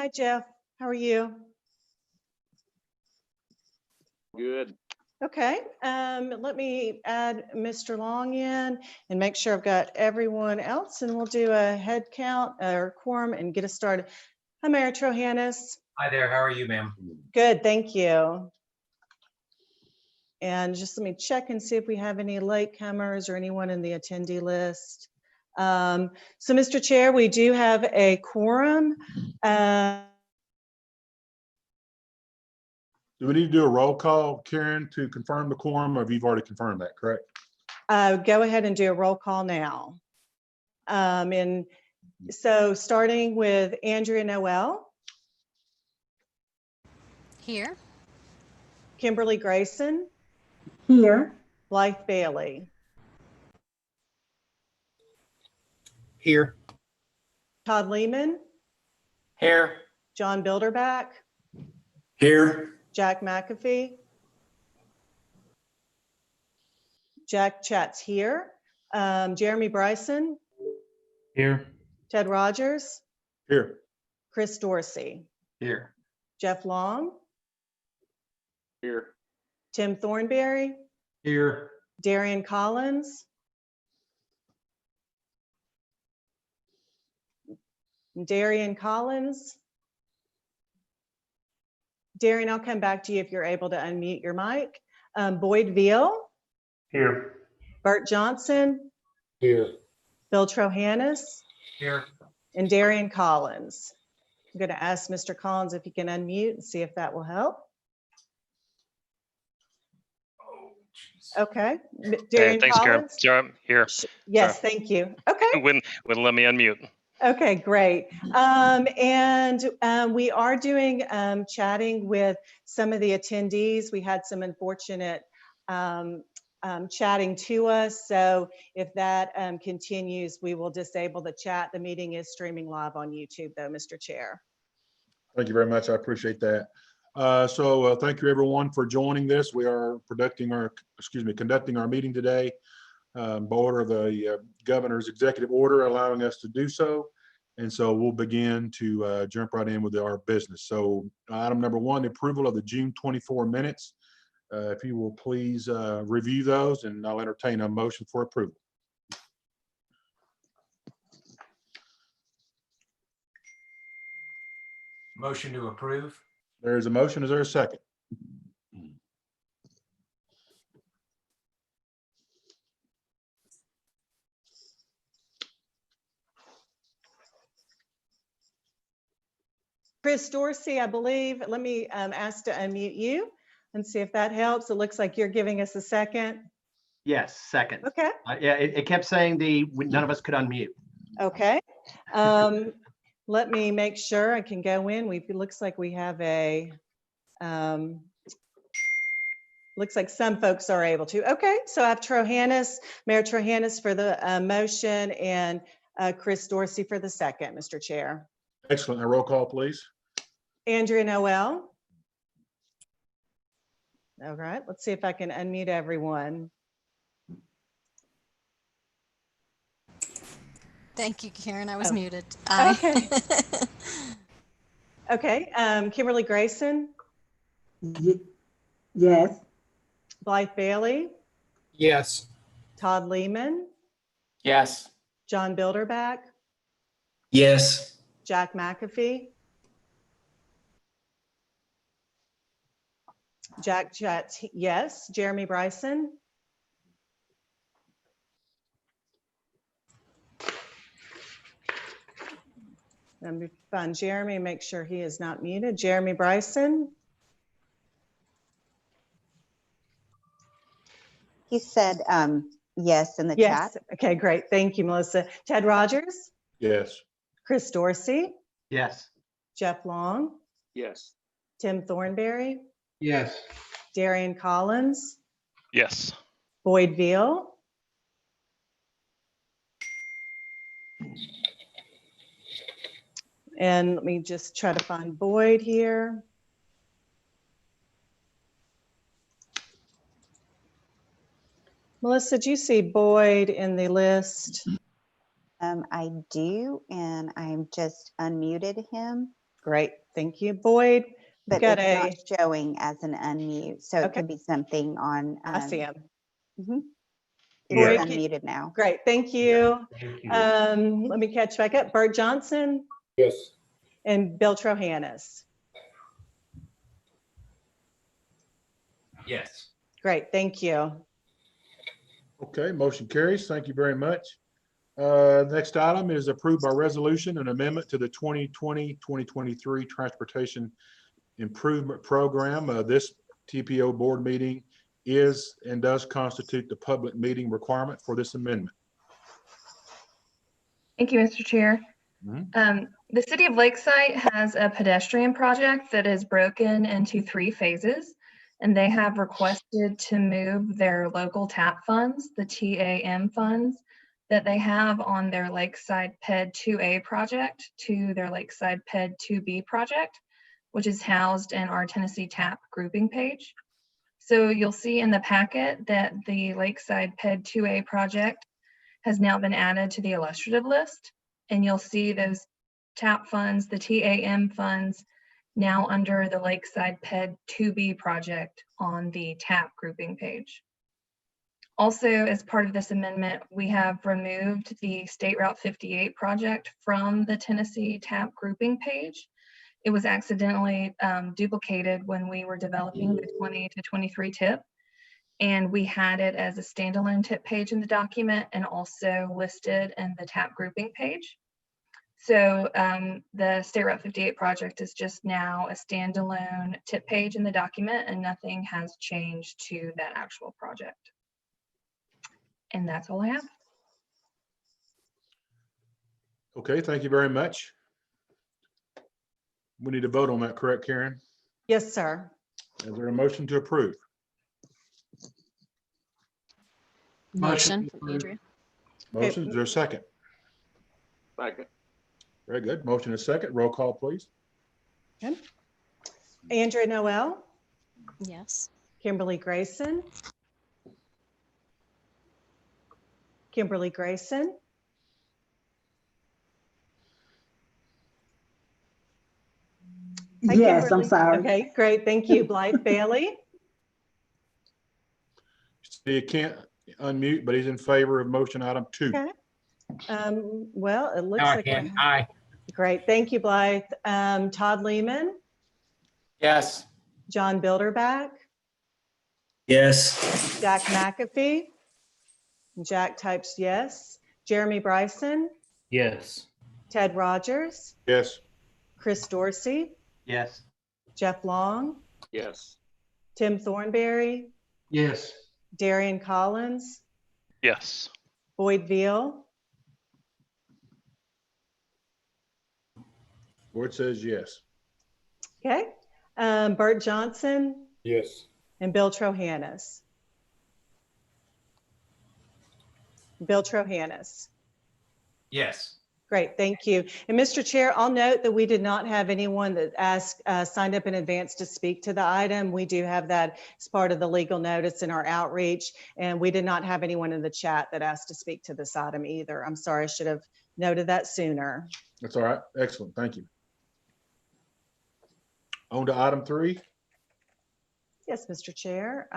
Hi, Jeff. How are you? Good. Okay. Let me add Mr. Long in and make sure I've got everyone else, and we'll do a head count or quorum and get us started. Hi, Mayor Trohannis. Hi there, how are you, ma'am? Good, thank you. And just let me check and see if we have any latecomers or anyone in the attendee list. So, Mr. Chair, we do have a quorum. Do we need to do a roll call, Karen, to confirm the quorum, or have you already confirmed that, correct? Go ahead and do a roll call now. And so starting with Andrea Noel, Here. Kimberly Grayson, Here. Blythe Bailey, Here. Todd Lehman, Here. John Bilderback, Here. Jack McAfee, Jack Chat's here, Jeremy Bryson, Here. Ted Rogers, Here. Chris Dorsey, Here. Jeff Long, Here. Tim Thornberry, Here. Darian Collins, Darian, I'll come back to you if you're able to unmute your mic. Boyd Veal, Here. Bert Johnson, Here. Bill Trohannis, Here. and Darian Collins. I'm going to ask Mr. Collins if he can unmute and see if that will help. Okay. Darian Thanks, Karen. Collins? Sure, I'm here. Yes, thank you. Okay. Wouldn't let me unmute. Okay, great. We are doing chatting with some of the attendees. We had some unfortunate chatting to us. So if that continues, we will disable the chat. The meeting is streaming live on YouTube though, Mr. Chair. Thank you very much. I appreciate that. Thank you everyone for joining this. We are conducting our meeting today by order of the governor's executive order allowing us to do so. And so we'll begin to jump right in with our business. So item number one, the approval of the June 24 minutes. If you will please review those, and I'll entertain a motion for approval. Motion to approve. There is a motion. Is there a second? Chris Dorsey, I believe, let me ask to unmute you and see if that helps. It looks like you're giving us a second. Yes, second. Okay. Yeah, it kept saying none of us could unmute. Okay. Let me make sure I can go in. It looks like we have a, looks like some folks are able to. Okay, so I have Mayor Trohannis for the motion and Chris Dorsey for the second, Mr. Chair. Excellent. A roll call, please. Andrea Noel. All right, let's see if I can unmute everyone. Thank you, Karen. I was muted. Aye. Okay. Okay, Kimberly Grayson, Yes. Blythe Bailey, Yes. Todd Lehman, Yes. John Bilderback, Yes. Jack McAfee, Jack Chat's yes, Jeremy Bryson, let me find Jeremy, make sure he is not muted. Jeremy Bryson, He said yes in the yes. chat. Okay, great. Thank you, Melissa. Ted Rogers, Yes. Chris Dorsey, Yes. Jeff Long, Yes. Tim Thornberry, Yes. Darian Collins, Yes. Boyd Veal, and let me just try to find Boyd here. Melissa, do you see Boyd in the list? I do, and I'm just unmuted him. Great, thank you. Boyd, But got it's not showing as an unmute, so it Okay. could be something on. I see him. It Boyd, is unmuted now. Great, thank you. Let me catch back up. Bert Johnson Yes. and Bill Trohannis. Yes. Great, thank you. Okay, motion carries. Thank you very much. Next item is approved by resolution an amendment to the 2020-2023 Transportation Improvement Program. This TPO board meeting is and does constitute the public meeting requirement for this amendment. Thank you, Mr. Chair. Mhm. The City of Lakeside has a pedestrian project that is broken into 3 phases, and they have requested to move their local TAP funds, the TAM funds, that they have on their Lakeside PED 2A project to their Lakeside PED 2B project, which is housed in our Tennessee TAP grouping page. So you'll see in the packet that the Lakeside PED 2A project has now been added to the illustrative list, and you'll see those TAP funds, the TAM funds, now under the Lakeside PED 2B project on the TAP grouping page. Also, as part of this amendment, we have removed the State Route 58 project from the Tennessee TAP grouping page. It was accidentally duplicated when we were developing the 20 to 23 tip. And we had it as a standalone tip page in the document and also listed in the TAP grouping page. So the State Route 58 project is just now a standalone tip page in the document, and nothing has changed to that actual project. And that's all I have. Okay, thank you very much. We need to vote on that, correct, Karen? Yes, sir. Is there a motion to approve? Motion from Andrea. Motion, is there a second? Second. Very good. Motion is second. Roll call, please. Good. Andrea Noel, Yes. Kimberly Grayson. Kimberly Grayson. Hi, Yes, I'm Kimberly. sorry. Okay, great. Thank you. Blythe Bailey. You can't unmute, but he's in favor of motion item 2. Okay. Well, it looks Now I like. can. Aye. Great. Thank you, Blythe. Todd Lehman, Yes. John Bilderback, Yes. Jack McAfee. Jack types yes. Jeremy Bryson, Yes. Ted Rogers, Yes. Chris Dorsey, Yes. Jeff Long, Yes. Tim Thornberry, Yes. Darian Collins, Yes. Boyd Veal, Board says yes. okay, Bert Johnson, Yes. and Bill Trohannis. Bill Trohannis. Yes. Great, thank you. And Mr. Chair, I'll note that we did not have anyone that signed up in advance to speak to the item. We do have that as part of the legal notice in our outreach, and we did not have anyone in the chat that asked to speak to this item either. I'm sorry, I should have noted that sooner. That's all right. Excellent. Thank you. On to item 3. Yes, Mr. Chair.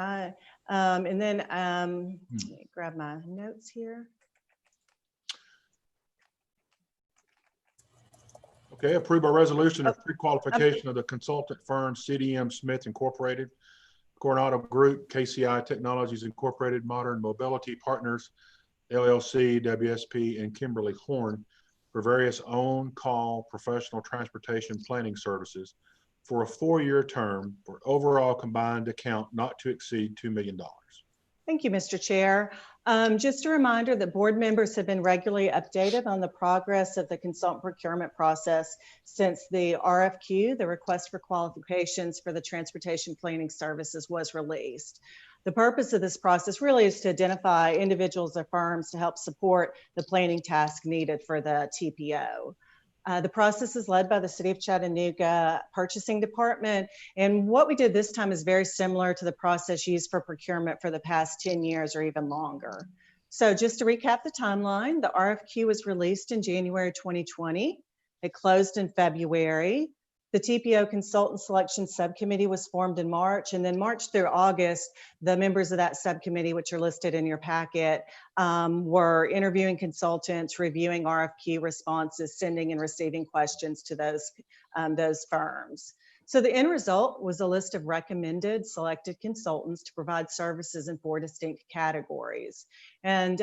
And then let me grab my notes here. Okay, approved by resolution of pre-qualification of the consultant firm CDM Smith Incorporated, Coronado Group, KCI Technologies Incorporated, Modern Mobility Partners, LLC, WSP, and Kimberly Horn for various on-call professional transportation planning services for a 4-year term for overall combined account not to exceed $2 million. Thank you, Mr. Chair. Just a reminder that board members have been regularly updated on the progress of the consultant procurement process since the RFQ, the request for qualifications for the transportation planning services, was released. The purpose of this process really is to identify individuals or firms to help support the planning task needed for the TPO. The process is led by the City of Chattanooga Purchasing Department. And what we did this time is very similar to the process used for procurement for the past 10 years or even longer. So just to recap the timeline, the RFQ was released in January 2020. It closed in February. The TPO Consultant Selection Subcommittee was formed in March, and then March through August, the members of that subcommittee, which are listed in your packet, were interviewing consultants, reviewing RFQ responses, sending and receiving questions to those firms. So the end result was a list of recommended selected consultants to provide services in 4 distinct categories. And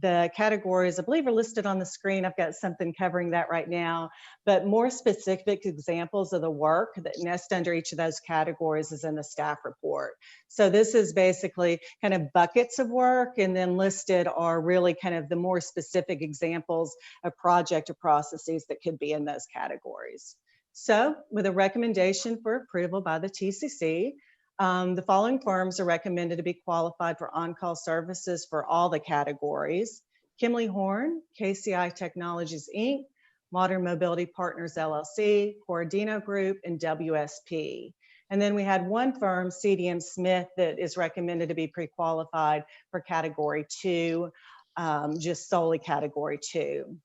the categories, I believe, are listed on the screen. I've got something covering that right now, but more specific examples of the work that nest under each of those categories is in the staff report. So this is basically kind of buckets of work, and then listed are really kind of the more specific examples of project or processes that could be in those categories. So with a recommendation for approval by the TCC, the following firms are recommended to be qualified for on-call services for all the categories: Kimley Horn, KCI Technologies, Inc., Modern Mobility Partners, LLC, Coradino Group, and WSP. And then we had one firm, CDM Smith, that is recommended to be pre-qualified for category 2, just solely category 2.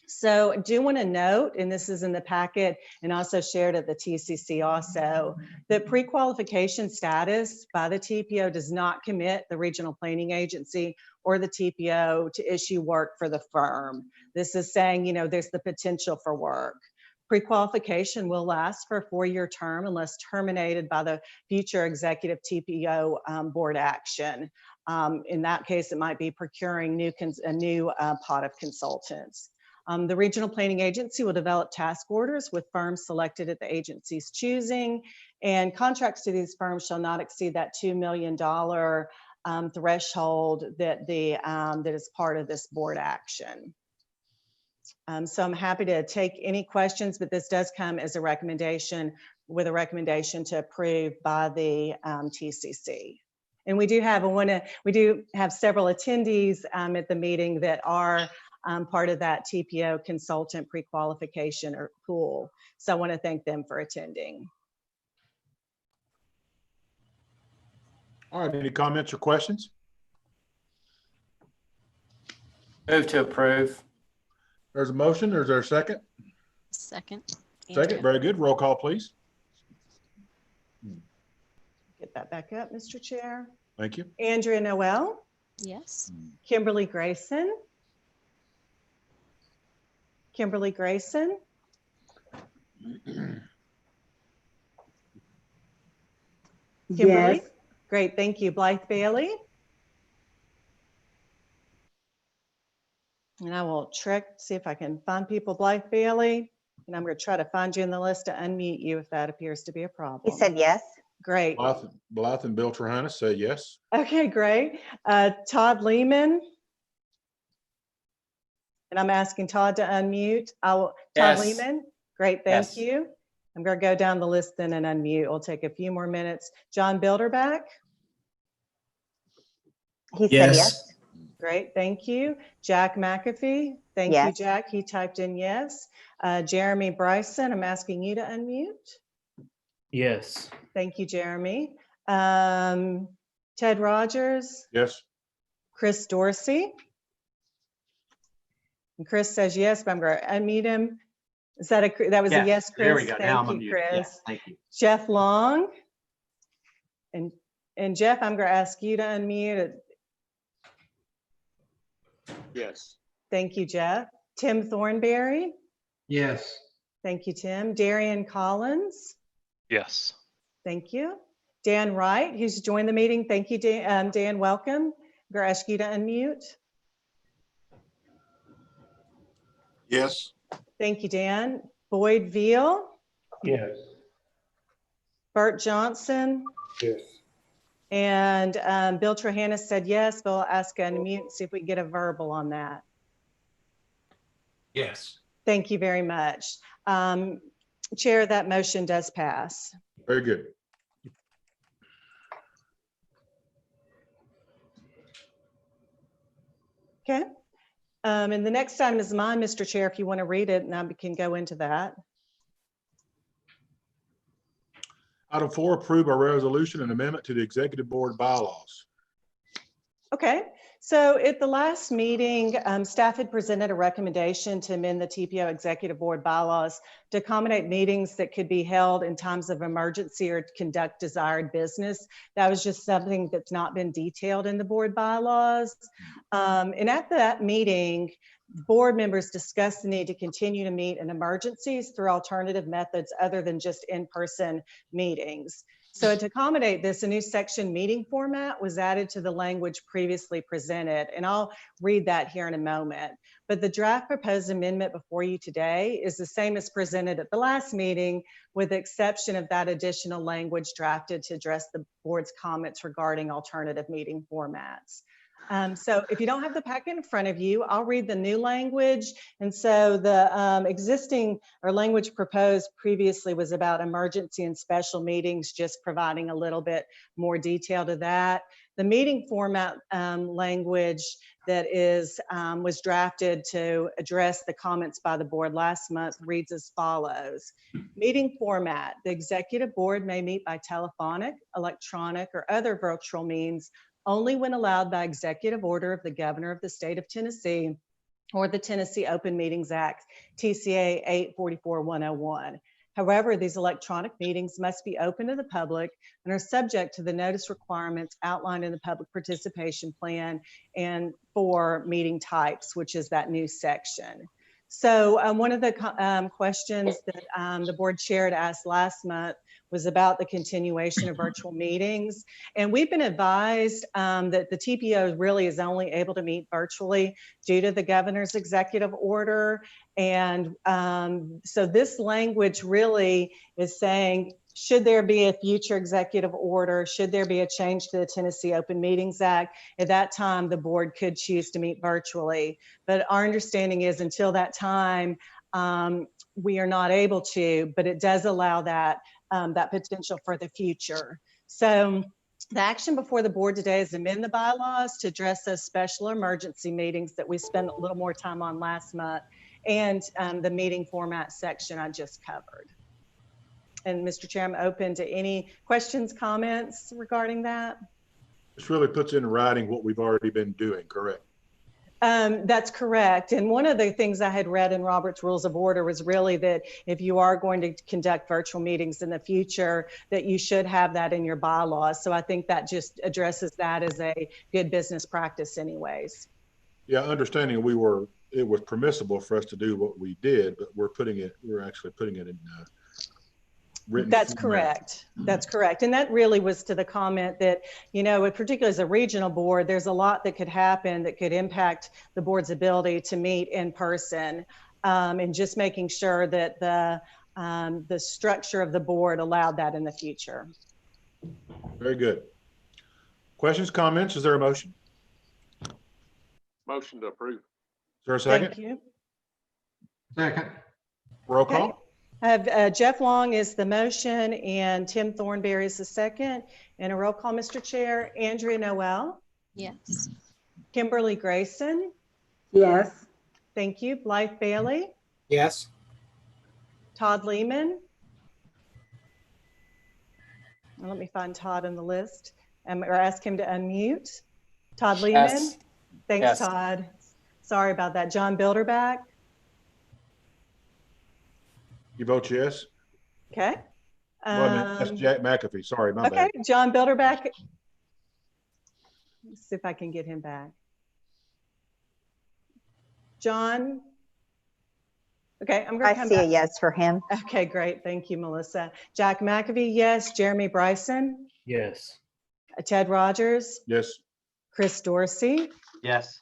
So I do want to note, and this is in the packet and also shared at the TCC also, that pre-qualification status by the TPO does not commit the regional planning agency or the TPO to issue work for the firm. This is saying, you know, there's the potential for work. Pre-qualification will last for a 4-year term unless terminated by the future executive TPO board action. In that case, it might be procuring a new pot of consultants. The regional planning agency will develop task orders with firms selected at the agency's choosing, and contracts to these firms shall not exceed that $2 million threshold that is part of this board action. So I'm happy to take any questions, but this does come as a recommendation, with a recommendation to approve by the TCC. And we do have several attendees at the meeting that are part of that TPO consultant pre-qualification or pool. So I want to thank them for attending. All right, any comments or questions? Move to approve. There's a motion. Is there a second? Second. Second, Andrea. very good. Roll call, please. Get that back up, Mr. Chair. Thank you. Andrea Noel, Yes. Kimberly Grayson. Kimberly Grayson. Kimberly? Yes. Great, thank you. Blythe Bailey. And I will see if I can find people. Blythe Bailey. And I'm going to try to find you in the list to unmute you if that appears to be a problem. He said yes. Great. Blythe and Bill Trahanis say yes. Okay, great. Todd Lehman. And I'm asking Todd to unmute. Todd Yes. Lehman. Great, thank Yes. you. I'm going to go down the list then and unmute. It'll take a few more minutes. John Bilderback. He said yes. Great, thank you. Jack McAfee. Thank you, Yes. Jack. He typed in yes. Jeremy Bryson, I'm asking you to unmute. Yes. Thank you, Jeremy. Ted Rogers. Yes. Chris Dorsey. And Chris says yes, but I'm going to unmute him. Is that that was a yes, Chris? There we go. Now I'm Thank you, unmuted. Chris. Yes, thank you. Jeff Long. And Jeff, I'm going to ask you to unmute. Yes. Thank you, Jeff. Tim Thornberry. Yes. Thank you, Tim. Darian Collins. Yes. Thank you. Dan Wright, who's joined the meeting. Thank you, Dan. Dan, welcome. I'm going to ask you to unmute. Yes. Thank you, Dan. Boyd Veal. Yes. Bert Johnson. Yes. And Bill Trahanis said yes, but I'll ask to unmute and see if we can get a verbal on that. Yes. Thank you very much. Chair, that motion does pass. Very good. Okay. And the next item is mine, Mr. Chair, if you want to read it, and I can go into that. Item 4, approve a resolution and amendment to the executive board bylaws. Okay, so at the last meeting, staff had presented a recommendation to amend the TPO Executive Board bylaws to accommodate meetings that could be held in times of emergency or to conduct desired business. That was just something that's not been detailed in the board bylaws. And at that meeting, board members discussed the need to continue to meet in emergencies through alternative methods other than just in-person meetings. So to accommodate this, a new section meeting format was added to the language previously presented, and I'll read that here in a moment. But the draft proposed amendment before you today is the same as presented at the last meeting, with the exception of that additional language drafted to address the board's comments regarding alternative meeting formats. So if you don't have the packet in front of you, I'll read the new language. And so the existing or language proposed previously was about emergency and special meetings, just providing a little bit more detail to that. The meeting format language that was drafted to address the comments by the board last month reads as follows. Meeting format: the executive board may meet by telephonic, electronic, or other virtual means only when allowed by executive order of the governor of the state of Tennessee or the Tennessee Open Meetings Act, TCA 844-101. However, these electronic meetings must be open to the public and are subject to the notice requirements outlined in the public participation plan and for meeting types, which is that new section. So one of the questions that the board chair had asked last month was about the continuation of virtual meetings. And we've been advised that the TPO really is only able to meet virtually due to the governor's executive order. And so this language really is saying, should there be a future executive order, should there be a change to the Tennessee Open Meetings Act, at that time the board could choose to meet virtually. But our understanding is until that time, we are not able to, but it does allow that that potential for the future. So the action before the board today is amend the bylaws to address those special emergency meetings that we spent a little more time on last month, and the meeting format section I just covered. And Mr. Chair, I'm open to any questions, comments regarding that. This really puts in writing what we've already been doing, correct? That's correct. And one of the things I had read in Robert's Rules of Order was really that if you are going to conduct virtual meetings in the future, that you should have that in your bylaws. So I think that just addresses that as a good business practice anyways. Yeah, understanding it was permissible for us to do what we did, but we're actually putting it in written That's format. correct. That's correct. And that really was to the comment that, you know, particularly as a regional board, there's a lot that could happen that could impact the board's ability to meet in person, and just making sure that the structure of the board allowed that in the future. Very good. Questions, comments? Is there a motion? Motion to approve. Is there a second? Thank you. Second. Roll Okay. call? I have Jeff Long is the motion and Tim Thornberry is the second. And a roll call, Mr. Chair. Andrea Noel, Yes. Kimberly Grayson. Yes. Thank you. Blythe Bailey, Yes. Todd Lehman. Well, let me find Todd on the list or ask him to unmute. Todd Lehman. Yes. Thanks, Yes. Todd. Sorry about that. John Bilderback. You vote yes? Okay. Well, that's Jack McAfee. Sorry, my Okay, bad. John Bilderback. Let's see if I can get him back. John. Okay, I'm going I to come see a back. yes for him. Okay, great. Thank you, Melissa. Jack McAfee, yes. Jeremy Bryson. Yes. Ted Rogers. Yes. Chris Dorsey. Yes.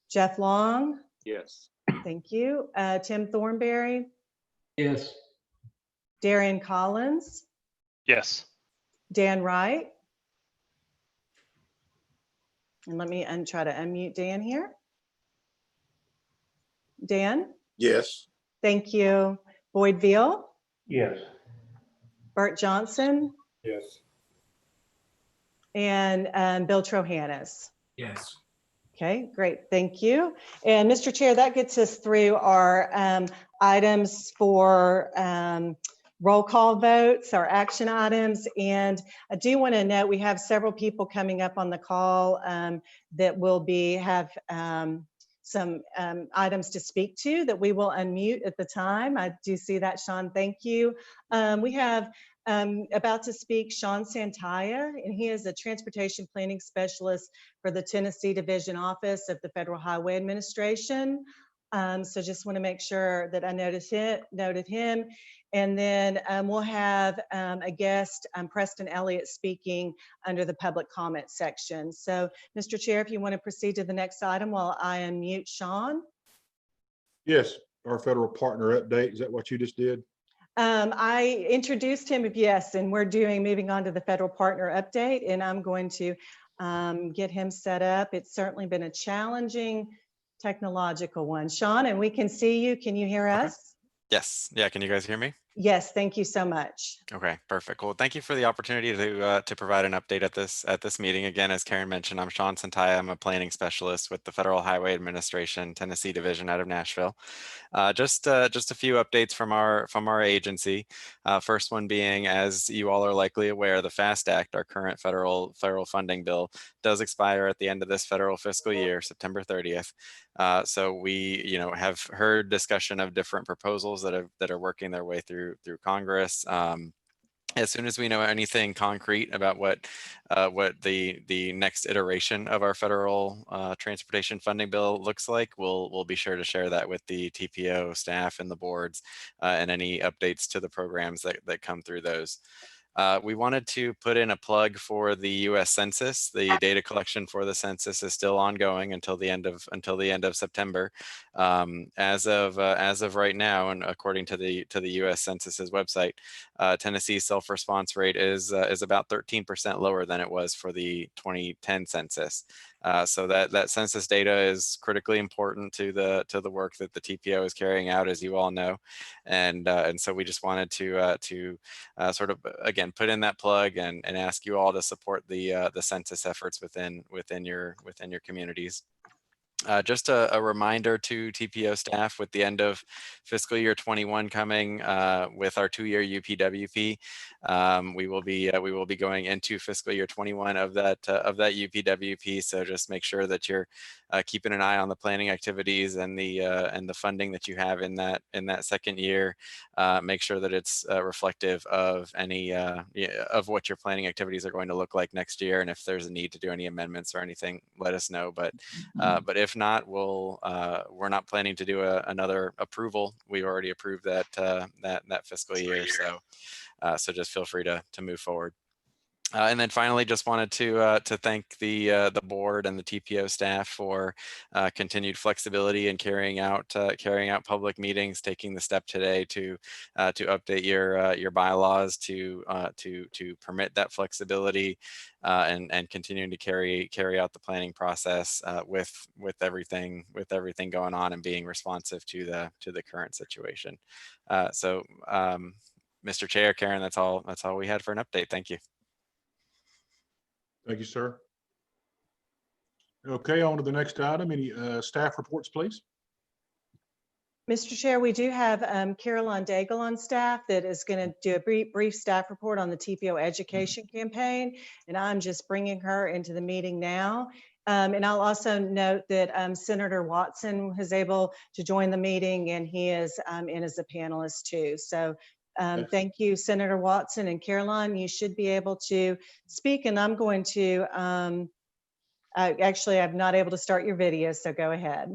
Jeff Long. Yes. Thank you. Tim Thornberry. Yes. Darian Collins. Yes. Dan Wright. And let me try to unmute Dan here. Dan. Yes. Thank you. Boyd Veal. Yes. Bert Johnson. Yes. And Bill Trohannis. Yes. Okay, great. Thank you. And Mr. Chair, that gets us through our items for roll call votes, our action items. And I do want to note, we have several people coming up on the call that will have some items to speak to that we will unmute at the time. I do see that, Sean. Thank you. We have about to speak Sean Santaya, and he is a transportation planning specialist for the Tennessee Division Office of the Federal Highway Administration. So just want to make sure that I noted him. And then we'll have a guest, Preston Elliott, speaking under the public comment section. So, Mr. Chair, if you want to proceed to the next item while I unmute Sean. Yes, our federal partner update. Is that what you just did? I introduced him, yes, and we're moving on to the federal partner update, and I'm going to get him set up. It's certainly been a challenging technological one. Sean, and we can see you. Can you hear Okay. us? Yes. Yeah. Can you guys hear me? Yes, thank you so much. Okay, perfect. Well, thank you for the opportunity to provide an update at this meeting. Again, as Karen mentioned, I'm Sean Santaya. I'm a planning specialist with the Federal Highway Administration Tennessee Division out of Nashville. Just a few updates from our agency. First one being, as you all are likely aware, the FAST Act, our current federal funding bill, does expire at the end of this federal fiscal year, September 30th. So we, have heard discussion of different proposals that are working their way through Congress. As soon as we know anything concrete about what the next iteration of our federal transportation funding bill looks like, we'll be sure to share that with the TPO staff and the boards and any updates to the programs that come through those. We wanted to put in a plug for the U.S. Census. The data collection for the census is still ongoing until the end of September. As of right now, and according to the U.S. Census's website, Tennessee's self-response rate is about 13% lower than it was for the 2010 census. So that census data is critically important to the work that the TPO is carrying out, as you all know, and so we just wanted to sort of again put in that plug and ask you all to support the census efforts within your communities. Just a reminder to TPO staff, with the end of fiscal year 21 coming, with our 2-year UPWP, we will be going into fiscal year 21 of that UPWP. So just make sure that you're keeping an eye on the planning activities and the funding that you have in that second year. Make sure that it's reflective of any of what your planning activities are going to look like next year, and if there's a need to do any amendments or anything, let us know. But if not, we're not planning to do another approval. We already approved that fiscal year, so just feel free to move forward. And then finally, just wanted to thank the board and the TPO staff for continued flexibility in carrying out public meetings, taking the step today to update your bylaws to permit that flexibility, and continuing to carry out the planning process with everything going on and being responsive to the current situation. So, Mr. Chair, Karen, that's all we had for an update. Thank you. Thank you, sir. Okay, on to the next item. Any staff reports, please? Mr. Chair, we do have Caroline Daigle on staff that is going to do a brief staff report on the TPO education campaign, and I'm just bringing her into the meeting now. And I'll also note that Senator Watson was able to join the meeting, and he is in as a panelist too. So thank you, Senator Watson and Caroline. You should be able to speak, and I'm going to, actually, I'm not able to start your video, so go ahead.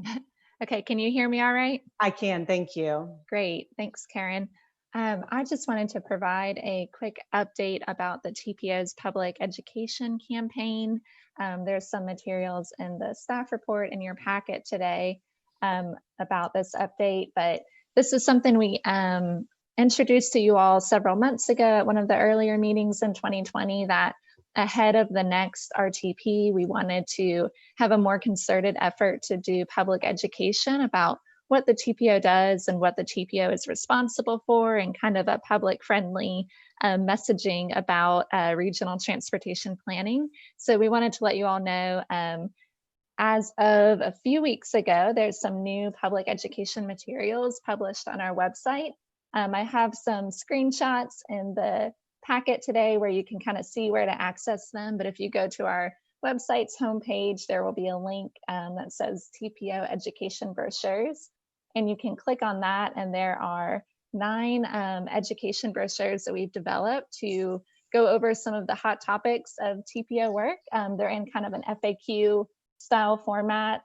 Okay, can you hear me all right? I can, thank you. Great, thanks, Karen. I just wanted to provide a quick update about the TPO's public education campaign. There's some materials in the staff report in your packet today about this update, but this is something we introduced to you all several months ago at one of the earlier meetings in 2020, that ahead of the next RTP, we wanted to have a more concerted effort to do public education about what the TPO does and what the TPO is responsible for, and kind of a public friendly messaging about regional transportation planning. So we wanted to let you all know, as of a few weeks ago, there's some new public education materials published on our website. I have some screenshots in the packet today where you can kind of see where to access them. But if you go to our website's homepage, there will be a link that says TPO education brochures. And you can click on that, and there are 9 education brochures that we've developed to go over some of the hot topics of TPO work. They're in kind of an FAQ style format,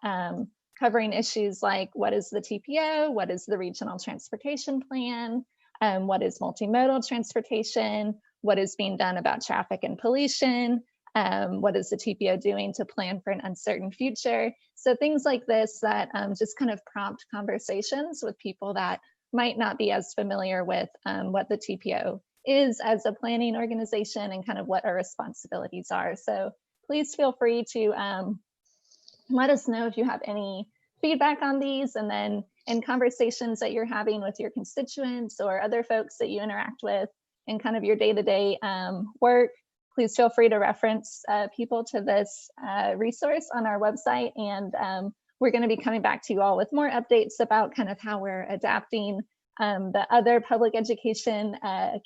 covering issues like what is the TPO, what is the regional transportation plan, what is multimodal transportation, what is being done about traffic and pollution, what is the TPO doing to plan for an uncertain future. So things like this that just kind of prompt conversations with people that might not be as familiar with what the TPO is as a planning organization and kind of what our responsibilities are. So please feel free to let us know if you have any feedback on these, and then in conversations that you're having with your constituents or other folks that you interact with in kind of your day-to-day work, please feel free to reference people to this resource on our website. And we're going to be coming back to you all with more updates about kind of how we're adapting the other public education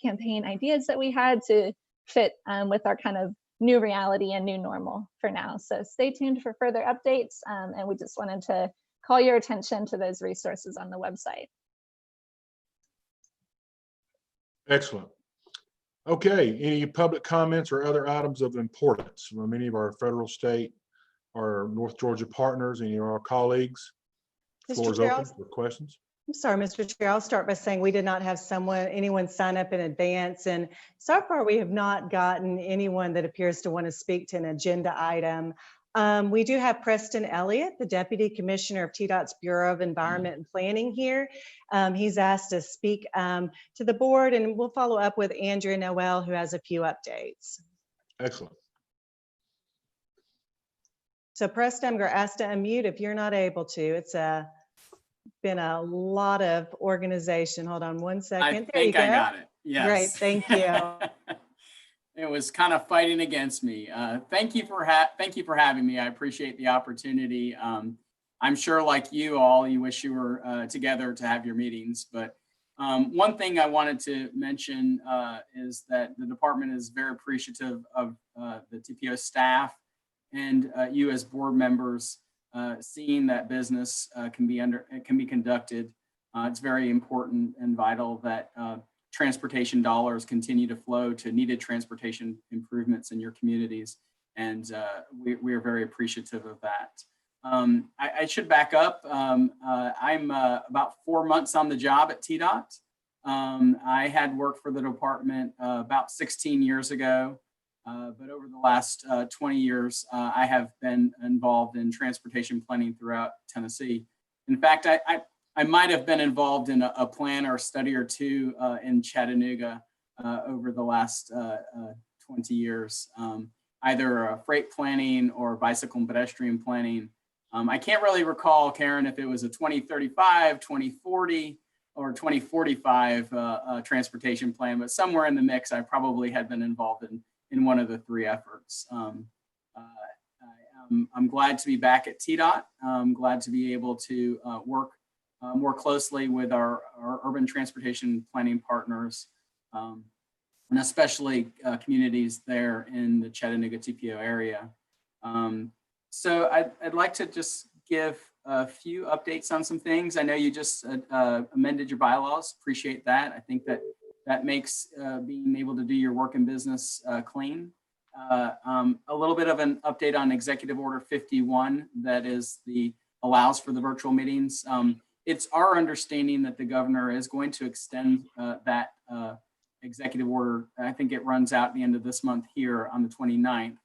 campaign ideas that we had to fit with our kind of new reality and new normal for now. So stay tuned for further updates. And we just wanted to call your attention to those resources on the website. Excellent. Okay, any public comments or other items of importance from any of our federal, state, or North Georgia partners, any of our colleagues? Floor is Mr. Chair, open for questions. I'm sorry, Mr. Chair, I'll start by saying we did not have anyone sign up in advance. And so far we have not gotten anyone that appears to want to speak to an agenda item. We do have Preston Elliott, the Deputy Commissioner of TDOT's Bureau of Environment and Planning here. He's asked to speak to the board, and we'll follow up with Andrea Noel, who has a few updates. Excellent. So Preston, I'm going to ask to unmute if you're not able to. It's been a lot of organization. Hold on one second. I think I got it. Yes. Great, thank you. It was kind of fighting against me. Thank you for having me. I appreciate the opportunity. I'm sure, like you all, you wish you were together to have your meetings. But one thing I wanted to mention is that the department is very appreciative of the TPO staff and you as board members seeing that business can be conducted. It's very important and vital that transportation dollars continue to flow to needed transportation improvements in your communities. And we are very appreciative of that. I should back up. I'm about 4 months on the job at TDOT. I had worked for the department about 16 years ago, but over the last 20 years, I have been involved in transportation planning throughout Tennessee. In fact, I might have been involved in a plan or study or two in Chattanooga over the last 20 years, either freight planning or bicycle and pedestrian planning. I can't really recall, Karen, if it was a 2035, 2040, or 2045 transportation plan, but somewhere in the mix, I probably had been involved in one of the 3 efforts. I'm glad to be back at TDOT. I'm glad to be able to work more closely with our urban transportation planning partners, and especially communities there in the Chattanooga TPO area. So I'd like to just give a few updates on some things. I know you just amended your bylaws. Appreciate that. I think that makes being able to do your work in business clean. A little bit of an update on Executive Order 51 that allows for the virtual meetings. It's our understanding that the governor is going to extend that executive order. I think it runs out at the end of this month here on the 29th.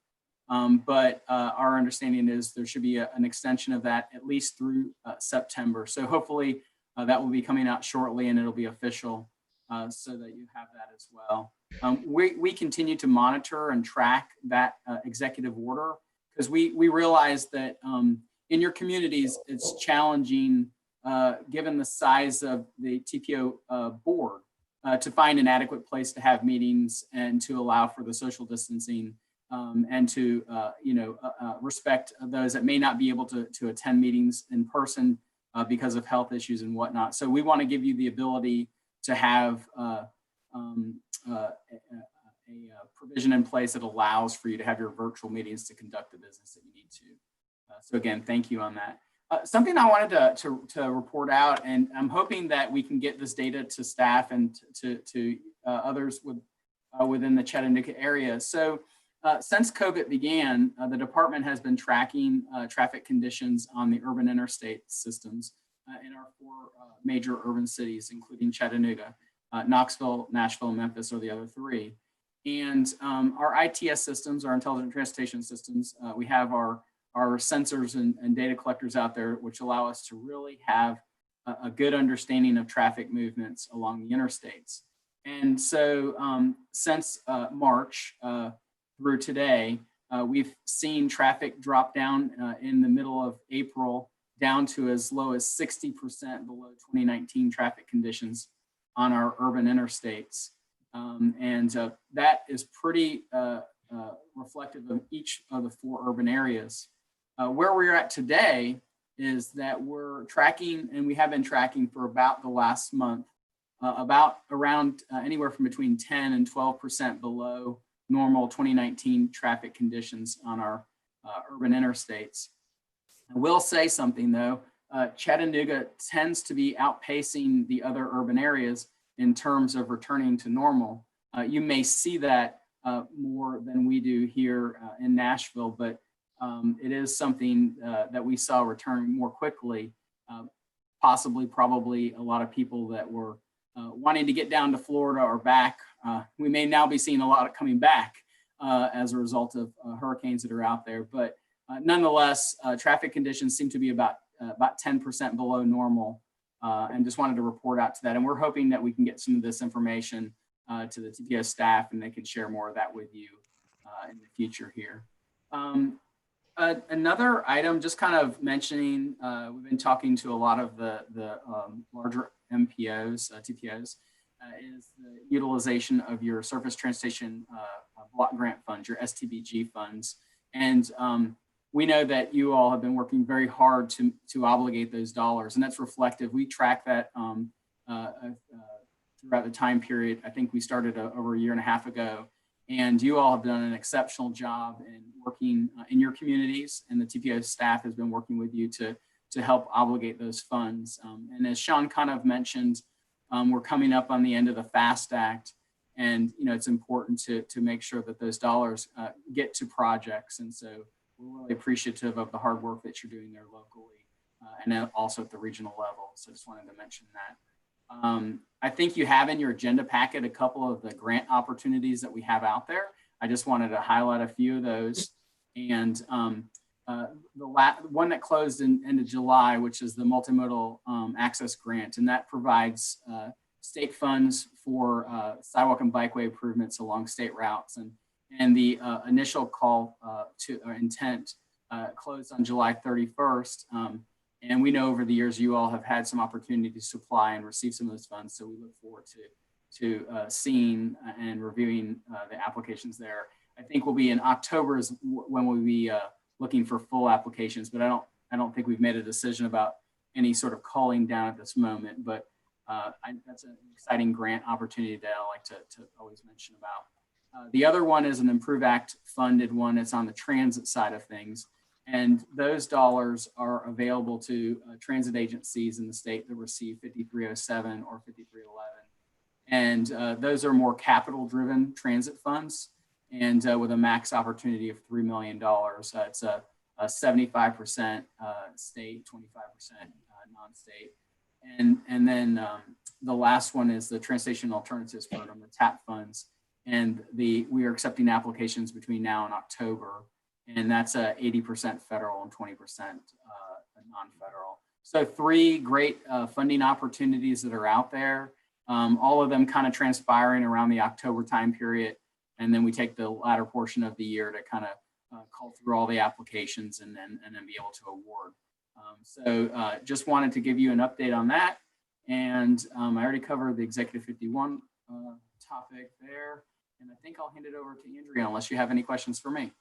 But our understanding is there should be an extension of that at least through September. So hopefully that will be coming out shortly and it'll be official so that you have that as well. We continue to monitor and track that executive order because we realize that in your communities, it's challenging given the size of the TPO board to find an adequate place to have meetings and to allow for the social distancing and to respect those that may not be able to attend meetings in person because of health issues and whatnot. So we want to give you the ability to have provision in place that allows for you to have your virtual meetings to conduct the business that you need to. So again, thank you on that. Something I wanted to report out, and I'm hoping that we can get this data to staff and to others within the Chattanooga area. So since COVID began, the department has been tracking traffic conditions on the urban interstate systems in our 4 major urban cities, including Chattanooga. Knoxville, Nashville, Memphis are the other 3. And our ITS systems, our intelligent transportation systems, we have our sensors and data collectors out there, which allow us to really have a good understanding of traffic movements along the interstates. And so since March through today, we've seen traffic drop down in the middle of April down to as low as 60% below 2019 traffic conditions on our urban interstates. That is pretty reflective of each of the 4 urban areas. Where we're at today is that we're tracking, and we have been tracking for about the last month, around anywhere from between 10 and 12% below normal 2019 traffic conditions on our urban interstates. I will say something though, Chattanooga tends to be outpacing the other urban areas in terms of returning to normal. You may see that more than we do here in Nashville, but it is something that we saw return more quickly. Possibly, probably a lot of people that were wanting to get down to Florida or back. We may now be seeing a lot of coming back as a result of hurricanes that are out there. But nonetheless, traffic conditions seem to be about 10% below normal. And just wanted to report out to that. And we're hoping that we can get some of this information to the TPO staff and they can share more of that with you in the future here. Another item, just kind of mentioning, we've been talking to a lot of the larger MPOs, TPOs, is the utilization of your Surface Transportation Block Grant funds, your STBG funds. And we know that you all have been working very hard to obligate those dollars, and that's reflective. We track that throughout the time period. I think we started over a year and a half ago, and you all have done an exceptional job in working in your communities, and the TPO staff has been working with you to help obligate those funds. And as Sean kind of mentioned, we're coming up on the end of the FAST Act, and it's important to make sure that those dollars get to projects. And so we're really appreciative of the hard work that you're doing there locally and then also at the regional level. So just wanted to mention that. I think you have in your agenda packet a couple of the grant opportunities that we have out there. I just wanted to highlight a few of those. And the one that closed in end of July, which is the Multimodal Access Grant, and that provides state funds for sidewalk and bikeway improvements along state routes. And the initial call to intent closed on July 31st. And we know over the years you all have had some opportunity to supply and receive some of those funds. So we look forward to seeing and reviewing the applications there. I think we'll be in October is when we'll be looking for full applications, but I don't think we've made a decision about any sort of calling down at this moment. But that's an exciting grant opportunity that I like to always mention about. The other one is an Improve Act funded one. It's on the transit side of things. And those dollars are available to transit agencies in the state that receive 5307 or 5311. And those are more capital driven transit funds, and with a max opportunity of $3 million. It's a 75% state, 25% non-state. And then the last one is the Transportation Alternatives Program, the TAP funds. And we are accepting applications between now and October. And that's 80% federal and 20% non-federal. So 3 great funding opportunities that are out there. All of them kind of transpiring around the October time period. And then we take the latter portion of the year to kind of call through all the applications and then be able to award. So just wanted to give you an update on that. And I already covered the Executive 51 topic there. And I think I'll hand it over to Andrea unless you have any questions for me.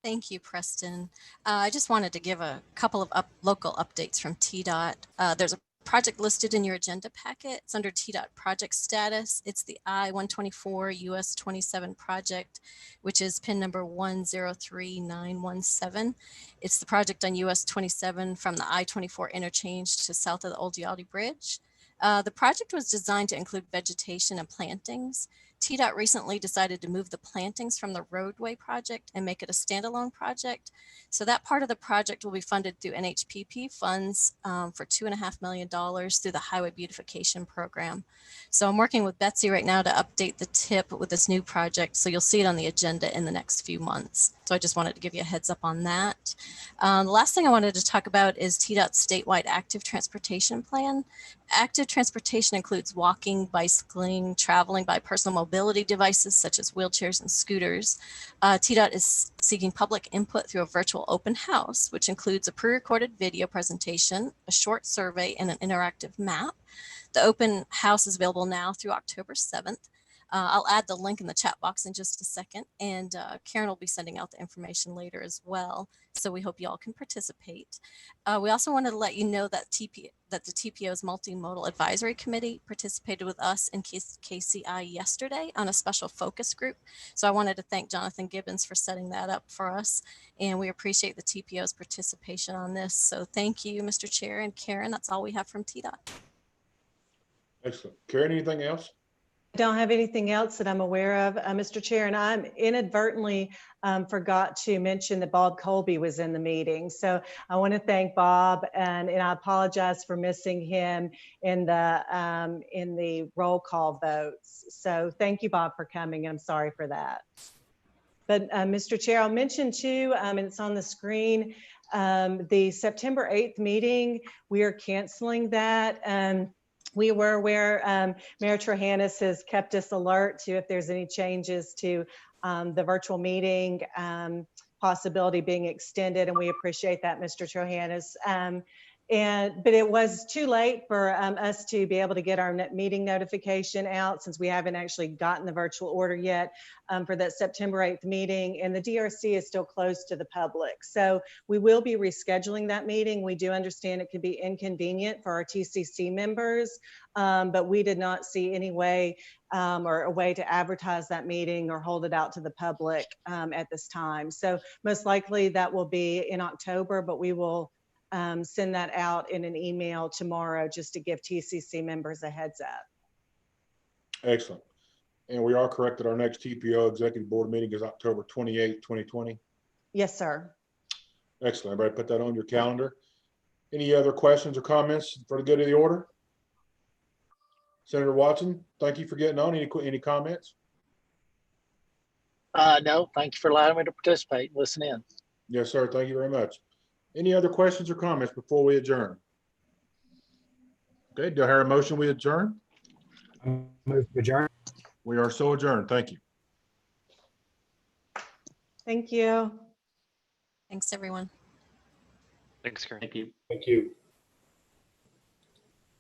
Thank you, Preston. I just wanted to give a couple of local updates from TDOT. There's a project listed in your agenda packet. It's under TDOT project status. It's the I-124 US 27 project, which is pin number 103917. It's the project on US 27 from the I-24 interchange to south of the Old Yachty Bridge. The project was designed to include vegetation and plantings. TDOT recently decided to move the plantings from the roadway project and make it a standalone project. So that part of the project will be funded through NHPP funds for $2.5 million through the Highway Beautification Program. So I'm working with Betsy right now to update the tip with this new project. So you'll see it on the agenda in the next few months. So I just wanted to give you a heads up on that. The last thing I wanted to talk about is TDOT's statewide active transportation plan. Active transportation includes walking, bicycling, traveling by personal mobility devices such as wheelchairs and scooters. TDOT is seeking public input through a virtual open house, which includes a pre-recorded video presentation, a short survey, and an interactive map. The open house is available now through October 7th. I'll add the link in the chat box in just a second, and Karen will be sending out the information later as well. So we hope you all can participate. We also wanted to let you know that the TPO's Multimodal Advisory Committee participated with us in KCI yesterday on a special focus group. So I wanted to thank Jonathan Gibbons for setting that up for us, and we appreciate the TPO's participation on this. So thank you, Mr. Chair and Karen. That's all we have from TDOT. Excellent. Karen, anything else? I don't have anything else that I'm aware of, Mr. Chair, and I inadvertently forgot to mention that Bob Colby was in the meeting. So I want to thank Bob, and I apologize for missing him in the roll call votes. So thank you, Bob, for coming, and I'm sorry for that. But Mr. Chair, I'll mention too, and it's on the screen, the September 8th meeting, we are canceling that. We were aware, Mayor Trohannis has kept us alert to if there's any changes to the virtual meeting possibility being extended, and we appreciate that, Mr. Trohannis. But it was too late for us to be able to get our meeting notification out, since we haven't actually gotten the virtual order yet for that September 8th meeting, and the DRC is still closed to the public. So we will be rescheduling that meeting. We do understand it could be inconvenient for our TCC members, but we did not see any way or a way to advertise that meeting or hold it out to the public at this time. So most likely that will be in October, but we will send that out in an email tomorrow just to give TCC members a heads up. Excellent. And we are correct that our next TPO Executive Board meeting is October 28, 2020. Yes, sir. Excellent. Everybody put that on your calendar. Any other questions or comments for the good of the order? Senator Watson, thank you for getting on. Any comments? No, thank you for allowing me to participate and listen in. Yes, sir. Thank you very much. Any other questions or comments before we adjourn? Okay, do I hear a motion we adjourn? Move to adjourn. We are so adjourned. Thank you. Thank you. Thanks, everyone. Thanks, Karen. Thank you. Thank you.